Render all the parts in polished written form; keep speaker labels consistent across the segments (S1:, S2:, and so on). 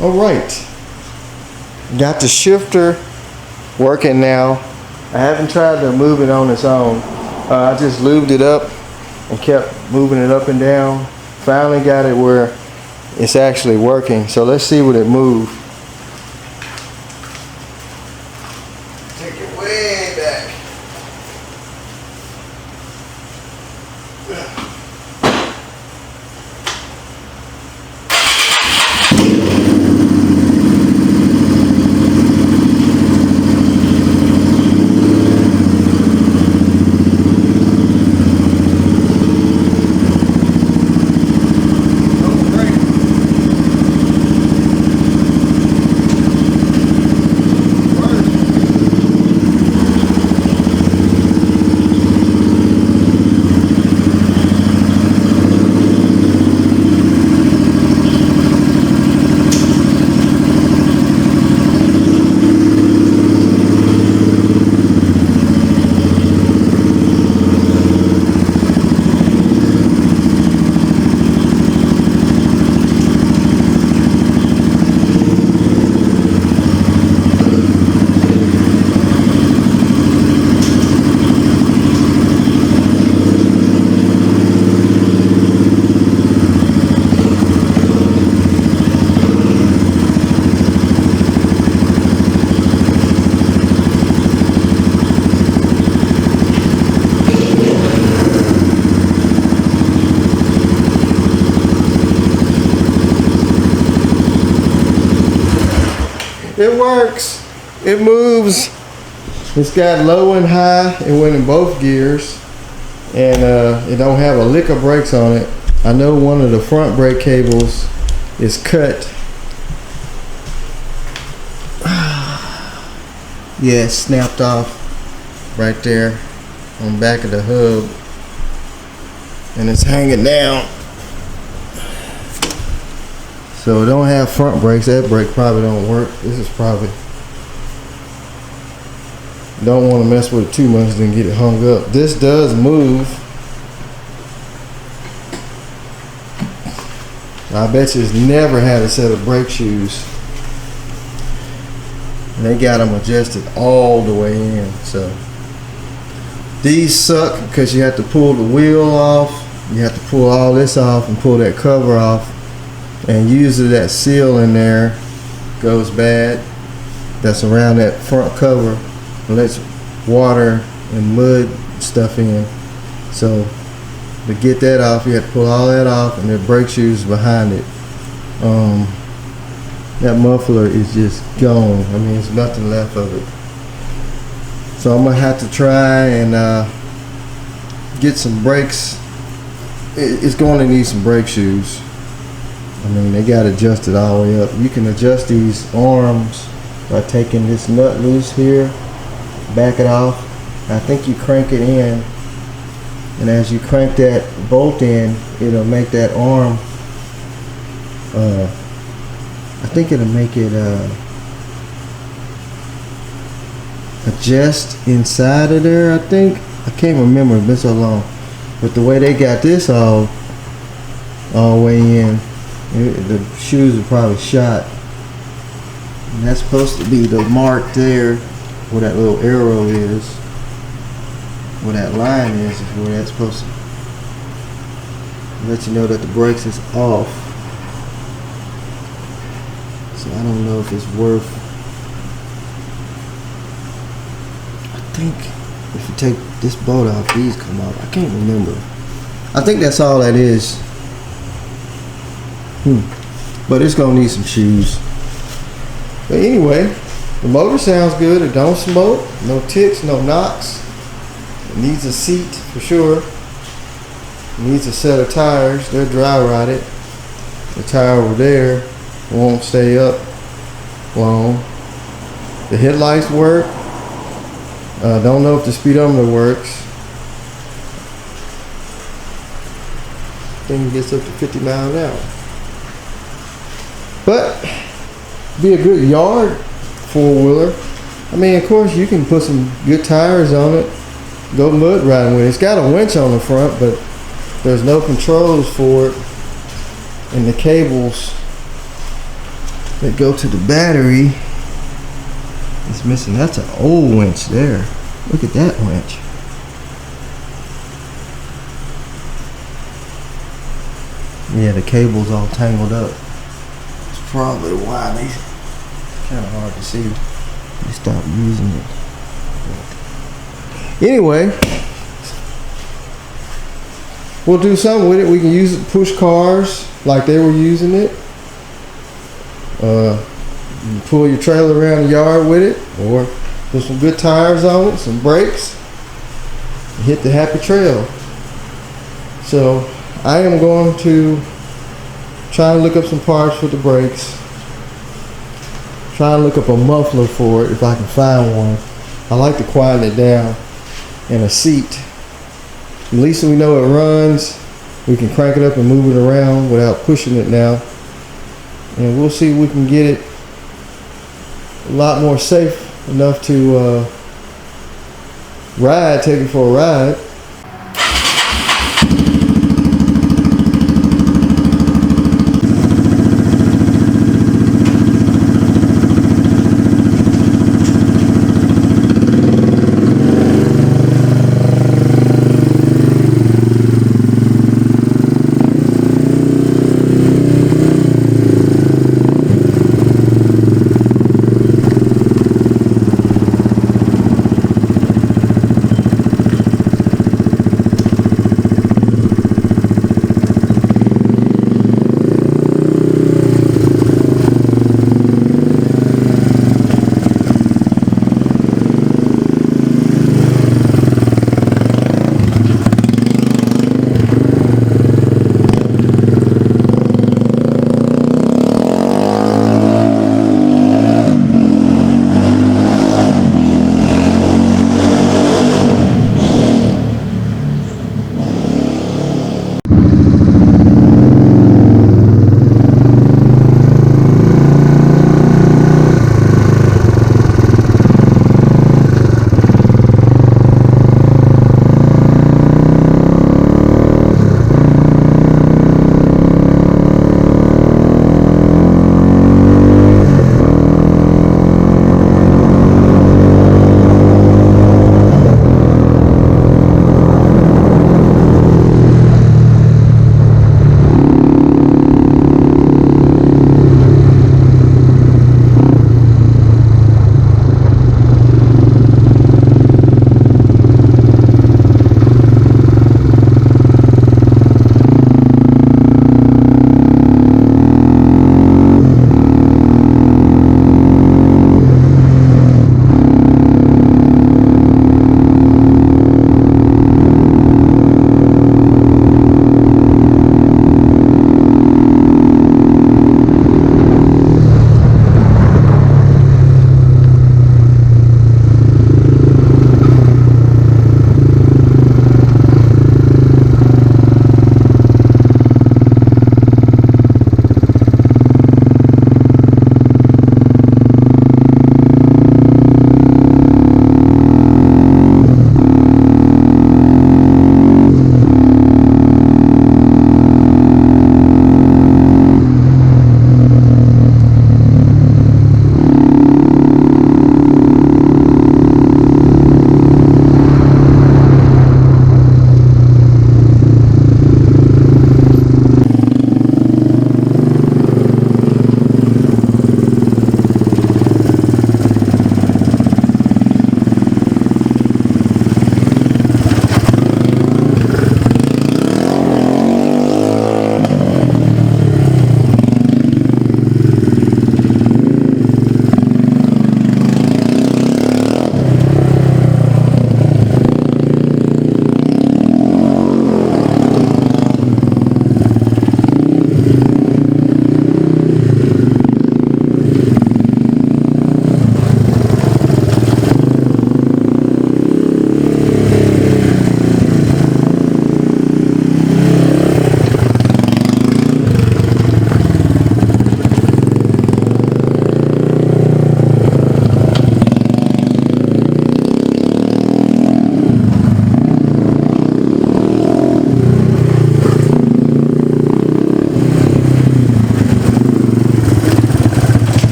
S1: All right, got the shifter working now. I haven't tried to move it on its own. I just lubed it up and kept moving it up and down. Finally got it where it's actually working. So let's see what it moves. Take it way back. It works. It moves. It's got low and high. It went in both gears, and it don't have a lick of brakes on it. I know one of the front brake cables is cut. Yeah, it snapped off right there on the back of the hub, and it's hanging down. So it don't have front brakes. That brake probably don't work. This is probably, don't want to mess with it too much, then get it hung up. This does move. I bet you it's never had a set of brake shoes. And they got them adjusted all the way in. So these suck because you have to pull the wheel off. You have to pull all this off and pull that cover off. And usually that seal in there goes bad. That's around that front cover. It lets water and mud stuff in. So to get that off, you have to pull all that off, and the brake shoes behind it. That muffler is just gone. I mean, there's nothing left of it. So I'm gonna have to try and get some brakes. It's going to need some brake shoes. I mean, they got adjusted all the way up. You can adjust these arms by taking this nut loose here, back it off. I think you crank it in, and as you crank that bolt in, it'll make that arm, I think it'll make it adjust inside of there, I think. I can't remember, it's been so long. But the way they got this all the way in, the shoes are probably shot. And that's supposed to be the mark there where that little arrow is, where that line is where that's supposed to let you know that the brakes is off. So I don't know if it's worth, I think if you take this bolt off, these come off. I can't remember. I think that's all that is. But it's gonna need some shoes. But anyway, the motor sounds good. It don't smoke, no ticks, no knocks. It needs a seat for sure. It needs a set of tires. They're dry rotted. The tire over there won't stay up long. The headlights work. Don't know if the speedometer works. Thing gets up to 50 miles an hour. But be a good yard four-wheeler. I mean, of course, you can put some good tires on it, go mud riding with it. It's got a winch on the front, but there's no controls for it, and the cables that go to the battery is missing. That's an old winch there. Look at that winch. Yeah, the cable's all tangled up. That's probably why they kind of hard to see. They stopped using it. Anyway, we'll do something with it. We can use it to push cars like they were using it. You pull your trailer around the yard with it, or put some good tires on it, some brakes, and hit the happy trail. So I am going to try and look up some parts for the brakes. Try and look up a muffler for it if I can find one. I like to quieten it down, and a seat. At least we know it runs. We can crank it up and move it around without pushing it now. And we'll see if we can get it a lot more safe enough to take it for a ride.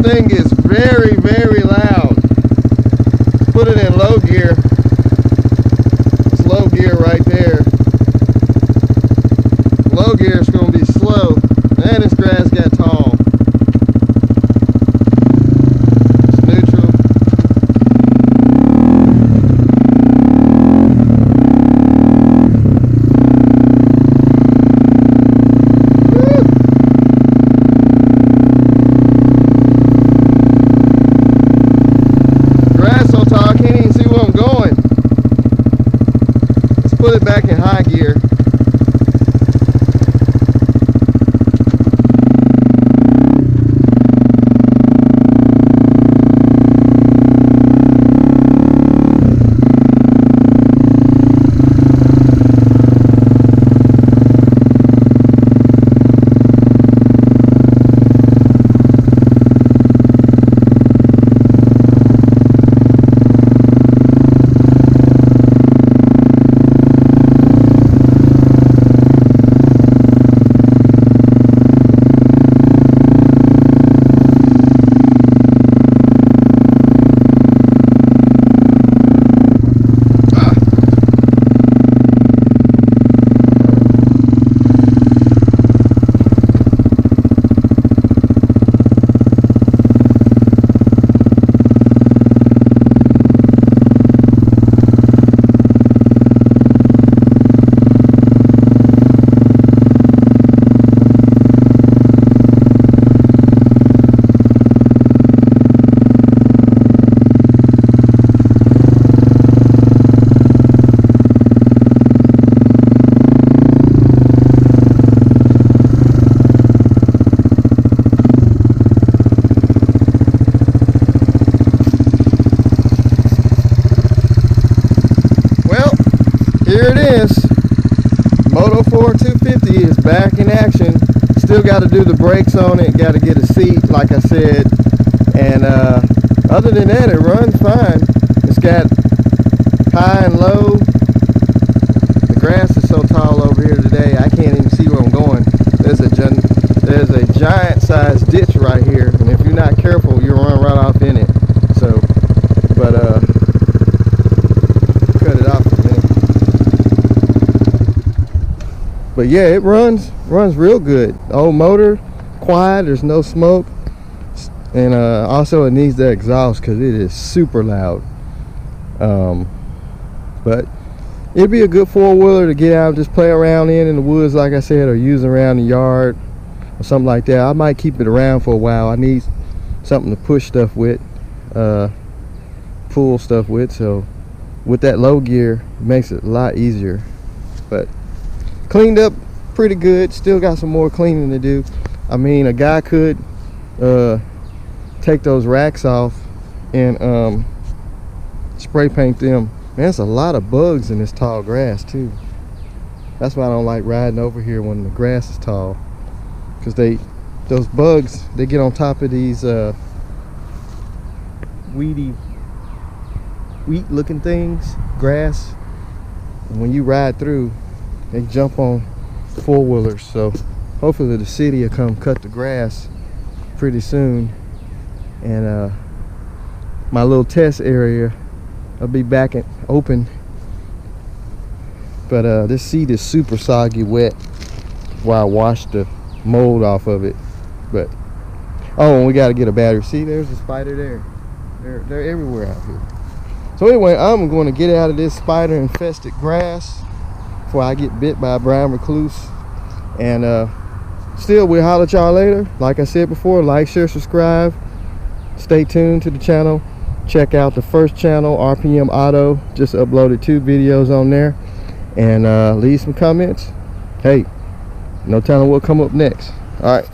S1: thing is very, very loud. Put it in low gear. It's low gear right there. Low gear is going to be slow. And this grass got tall. It's neutral. Put it back in high gear. Here it is. Moto-4 250 is back in action. Still got to do the brakes on it. Got to get a seat, like I said. And other than that, it runs fine. It's got high and low. The grass is so tall over here today, I can't even see where I'm going. There's a giant sized ditch right here, and if you're not careful, you'll run right off in it. So, but cut it off. But yeah, it runs real good. Old motor, quiet, there's no smoke. And also it needs the exhaust because it is super loud. But it'd be a good four-wheeler to get out and just play around in the woods, like I said, or use around the yard or something like that. I might keep it around for a while. I need something to push stuff with, pull stuff with. So with that low gear, it makes it a lot easier. But cleaned up pretty good. Still got some more cleaning to do. I mean, a guy could take those racks off and spray paint them. Man, there's a lot of bugs in this tall grass too. That's why I don't like riding over here when the grass is tall, because those bugs, they get on top of these wheat looking things, grass, and when you ride through, they jump on four-wheelers. So hopefully the city will come cut the grass pretty soon, and my little test area will be back and open. But this seat is super soggy wet while I wash the mold off of it. But oh, and we got to get a battery. See, there's a spider there. They're everywhere out here. So anyway, I'm going to get out of this spider infested grass before I get bit by a brown recluse. And still, we'll holler at y'all later. Like I said before, like, share, subscribe. Stay tuned to the channel. Check out the first channel, RPM Auto. Just uploaded 2 videos on there. And leave some comments. Hey, no telling what'll come up next. All right.